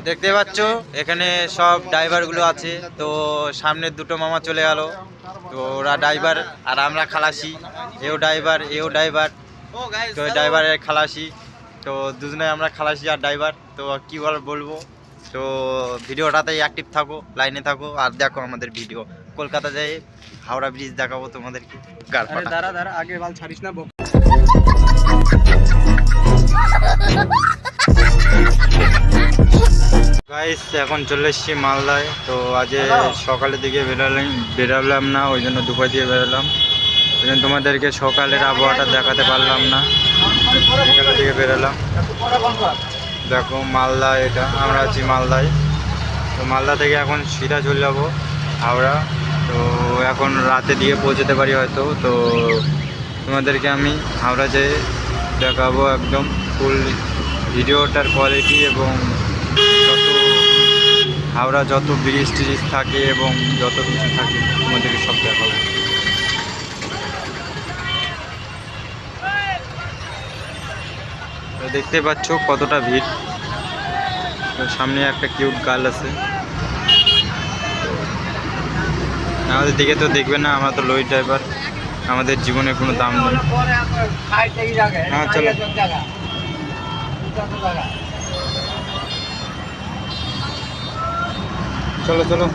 দেখতে পাচ্ছ এখানে সব ড্রাইভারগুলো আছে। তো সামনের দুটো মামা চলে গেল, তো ওরা ড্রাইভার আর আমরা খালাসি। এও ড্রাইভার এও ড্রাইভার, তো ড্রাইভারের খালাসি। তো দুজনে আমরা খালাসি আর ড্রাইভার। তো কী বলবো, তো ভিডিওটাতেই অ্যাক্টিভ থাকো, লাইনে থাকো আর দেখো আমাদের ভিডিও। কলকাতা যাই হাওড়া ব্রিজ দেখাবো তোমাদেরকে। দাঁড়া দাঁড়া, আগে বাল ছাড়িস না। গাইস এখন চলে এসেছি মালদায়। তো আজ সকালের দিকে বেরোলাম না, ওই জন্য দুপুর দিয়ে বেরোলাম। ওই জন্য তোমাদেরকে সকালের আবহাওয়াটা দেখাতে পারলাম না, বিকালের দিকে বেরোলাম। দেখো মালদা, এটা আমরা আছি মালদায়। তো মালদা থেকে এখন সিধা চলে যাবো হাওড়া। তো এখন রাতে দিয়ে পৌঁছতে পারি হয়তো। তো তোমাদেরকে আমি হাওড়া যেয়ে দেখাবো একদম ফুল ভিডিওটার কোয়ালিটি, এবং যত হাওড়া যত ব্রিজ টিরিজ থাকে এবং যত কিছু থাকে তোমাদেরকে সব দেখাবো। দেখতে পাচ্ছ কতটা ভিড়। সামনে একটা কিউট গার্ল আছে, আমাদের দিকে তো দেখবে না, আমরা তো লরি ড্রাইভার, আমাদের জীবনে কোনো দাম নেই। হ্যাঁ চলো চলো চলো।